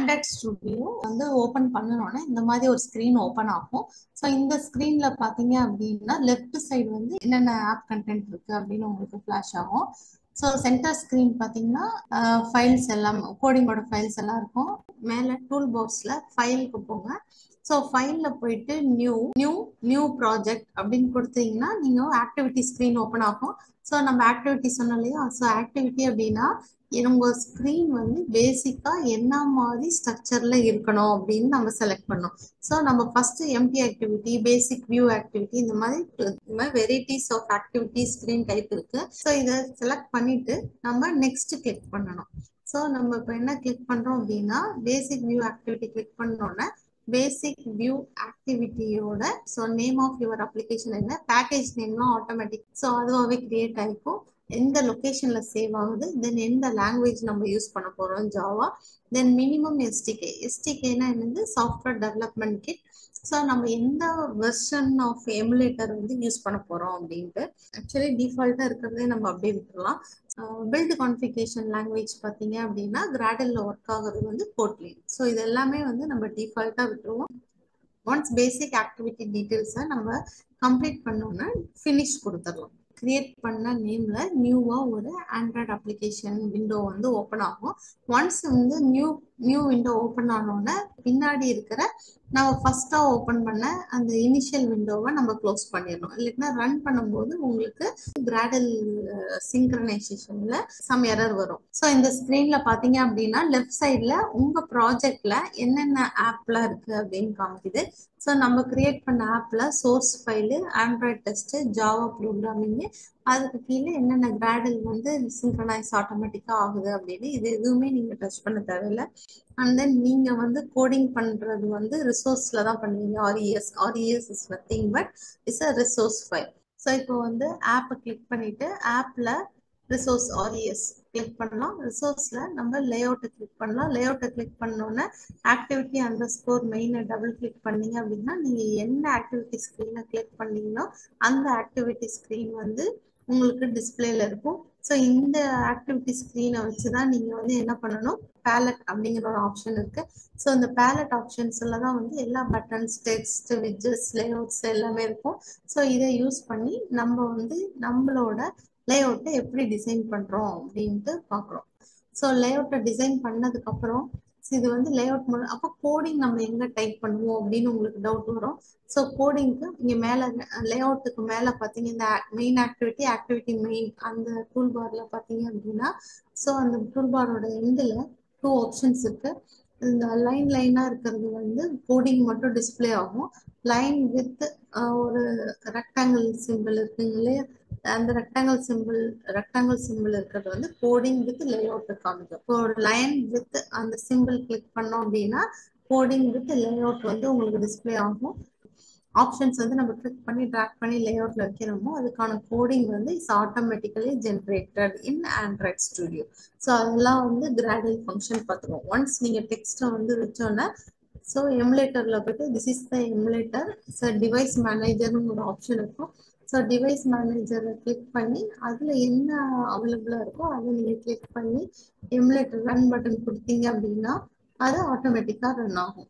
Android Studio வந்து open பண்ணணும்னா இந்த மாதிரி ஒரு ஸ்க்ரீன் ஓப்பன் ஆகும். ஸோ இந்த ஸ்க்ரீன்ல பார்த்தீங்க அப்படின்னா லெஃப்ட் சைடு வந்து என்னென்ன ஆப் கண்டென்ட் இருக்கு அப்படின்னு உங்களுக்கு ஃப்ளாஷ் ஆகும். ஸோ சென்டர் ஸ்க்ரீன் பார்த்தீங்கன்னா ஃபைல்ஸ் எல்லாம் கோடிங்கோட ஃபைல்ஸ் எல்லாம் இருக்கும். மேலே டூல் பாக்ஸில் ஃபைலுக்கு போங்க. ஸோ ஃபைலில் போயிட்டு நியூ ப்ராஜெக்ட் அப்படின்னு கொடுத்தீங்கன்னா நீங்கள் ஆக்டிவிட்டி ஸ்க்ரீன் ஓப்பன் ஆகும். ஸோ நம்ம ஆக்டிவிட்டி சொன்னோம் இல்லையா, ஸோ ஆக்டிவிட்டி அப்படின்னா உங்கள் ஸ்க்ரீன் வந்து பேசிக்காக என்ன மாதிரி ஸ்ட்ரக்சரில் இருக்கணும் அப்படின்னு நம்ம செலக்ட் பண்ணோம். ஸோ நம்ம first empty activity, basic view activity, இந்த மாதிரி varieties of activity screen type இருக்கு. ஸோ இதை செலக்ட் பண்ணிட்டு நம்ம நெக்ஸ்ட் கிளிக் பண்ணணும். ஸோ நம்ம இப்போ என்ன கிளிக் பண்ணுறோம் அப்படின்னா பேசிக் வியூ ஆக்டிவிட்டி கிளிக் பண்ணோன்னே பேசிக் வியூ ஆக்டிவிட்டியோட so name of your application என்ன, பேக்கேஜ் நேம்லாம் ஆட்டோமேட்டிக் ஸோ அதுவாகவே கிரியேட் ஆகிக்கும். எந்த லொக்கேஷனில் சேவ் ஆகுது, தென் எந்த லாங்குவேஜ் நம்ம யூஸ் பண்ண போகிறோம், ஜாவா, தென் மினிமம் எஸ்டிகேனா என்னது, சாஃப்ட்வேர் டெவலப்மெண்ட் கிட். ஸோ நம்ம எந்த வெர்ஷன் ஆஃப் எமுலேட்டர் வந்து யூஸ் பண்ண போகிறோம் அப்படின்ட்டு ஆக்சுவலி டிஃபால்ட்டாக இருக்கிறதே நம்ம அப்படியே விட்டுடலாம். பில்ட் கான்ஃபிகரேஷன் லாங்குவேஜ் பார்த்தீங்க அப்படின்னா கிராடலில் ஒர்க் ஆகுறது வந்து கோட்லின். ஸோ இது எல்லாமே வந்து நம்ம டிஃபால்ட்டாக விட்டுருவோம். ஒன்ஸ் பேசிக் ஆக்டிவிட்டி டீட்டெயில்ஸை நம்ம கம்ப்ளீட் பண்ணோன்னா ஃபினிஷ் கொடுத்துடலாம். கிரியேட் பண்ண நேம்ல நியூவா ஒரு ஆண்ட்ராய்டு அப்ளிகேஷன் விண்டோ வந்து ஓப்பன் ஆகும். ஒன்ஸ் வந்து நியூ விண்டோ ஓப்பன் ஆனோடனே பின்னாடி இருக்கிற நம்ம ஃபர்ஸ்டா ஓப்பன் பண்ண அந்த இனிஷியல் விண்டோவை நம்ம க்ளோஸ் பண்ணிடணும். இல்லைன்னா ரன் பண்ணும்போது உங்களுக்கு கிராடல் சிங்க்ரனைசேஷன்ல சம் எரர் வரும். ஸோ இந்த ஸ்க்ரீன்ல பாத்தீங்க அப்படின்னா லெஃப்ட் சைட்ல உங்க ப்ராஜெக்ட்ல என்னென்ன ஆப்லாம் இருக்கு அப்படின்னு காமிக்குது. ஸோ நம்ம கிரியேட் பண்ண ஆப்ல source file, Android test, Java programming, அதுக்கு கீழே என்னென்ன கிராடல் வந்து சிங்க்ரனைஸ் ஆட்டோமேட்டிக்கா ஆகுது அப்படின்னு இது எதுவுமே நீங்க டச் பண்ண தேவையில்லை. அண்ட் தென் நீங்க வந்து கோடிங் பண்றது வந்து ரிசோர்ஸ்ல தான் பண்ணுவீங்க. RES is nothing but it's a resource file. So இப்போ வந்து ஆப்பை கிளிக் பண்ணிட்டு ஆப்ல ரிசோர்ஸ் ஆர்இஎஸ் கிளிக் பண்ணலாம். ரிசோர்ஸ்ல நம்ம லேஅவுட்டை கிளிக் பண்ணலாம். லேஅவுட்டை கிளிக் பண்ணோன்னே ஆக்டிவிட்டி அண்டர்ஸ்கோர் மெயினை டபுள் கிளிக் பண்ணீங்க அப்படின்னா நீங்க என்ன ஆக்டிவிட்டி ஸ்க்ரீனை கிளிக் பண்ணீங்களோ அந்த ஆக்டிவிட்டி ஸ்க்ரீன் வந்து உங்களுக்கு டிஸ்பிளேல இருக்கும். ஸோ இந்த ஆக்டிவிட்டி ஸ்க்ரீனை வச்சுதான் நீங்க வந்து என்ன பண்ணணும், பேலட் அப்படிங்கிற ஒரு ஆப்ஷன் இருக்கு. ஸோ இந்த பேலட் ஆப்ஷன்ஸ்ல தான் வந்து எல்லா பட்டன்ஸ், டெக்ஸ்ட், விட்ஜெட்ஸ், லேஅவுட்ஸ் எல்லாமே இருக்கும். ஸோ இதை யூஸ் பண்ணி நம்ம வந்து நம்மளோட லேஅவுட்டை எப்படி டிசைன் பண்றோம் அப்படின்ட்டு பார்க்குறோம். ஸோ லேஅவுட்டை டிசைன் பண்ணதுக்கு அப்புறம் இது வந்து லேஅவுட் அப்போ கோடிங் நம்ம எங்க டைப் பண்ணுவோம் அப்படின்னு உங்களுக்கு டவுட் வரும். ஸோ கோடிங்க்கு இங்க மேல லேஅவுட்டுக்கு மேல பாத்தீங்க இந்த மெயின் ஆக்டிவிட்டி மெயின் அந்த டூல் பார்ல பாத்தீங்க அப்படின்னா ஸோ அந்த டூல் பாரோட எண்டில் 2 ஆப்ஷன்ஸ் இருக்கு. இந்த லைனா இருக்கிறது வந்து கோடிங் மட்டும் டிஸ்பிளே ஆகும். லைன் வித் ஒரு ரெக்டாங்கிள் சிம்பிள் இருக்குங்களே, அந்த ரெக்டாங்கிள் சிம்பிள் இருக்கிறது வந்து கோடிங் வித் லேஅவுட் காமிக்கும். இப்போ ஒரு லைன் வித் அந்த சிம்பிள் கிளிக் பண்ணோம் அப்படின்னா கோடிங் வித் லேஅவுட் வந்து உங்களுக்கு டிஸ்பிளே ஆகும். ஆப்ஷன்ஸ் வந்து நம்ம கிளிக் பண்ணி ட்ராக் பண்ணி லேஅவுட்ல வைக்கிறோமோ அதுக்கான கோடிங் வந்து it's automatically generated in Android studio. So அதெல்லாம் வந்து கிராடல் ஃபங்க்ஷன் பார்த்துருவோம். ஒன்ஸ் நீங்க டெக்ஸ்ட்டை வந்து வச்சோன்னா ஸோ எமுலேட்டர்ல போயிட்டு this is the emulator. So device மேனேஜர்னு ஒரு ஆப்ஷன் இருக்கும். ஸோ டிவைஸ் மேனேஜரை கிளிக் பண்ணி அதில் என்ன அவைலபிளாக இருக்கோ அதை நீங்கள் கிளிக் பண்ணி எமுலேட்டர் ரன் பட்டன் கொடுத்தீங்க அப்படின்னா அது ஆட்டோமேட்டிக்காக ரன் ஆகும்.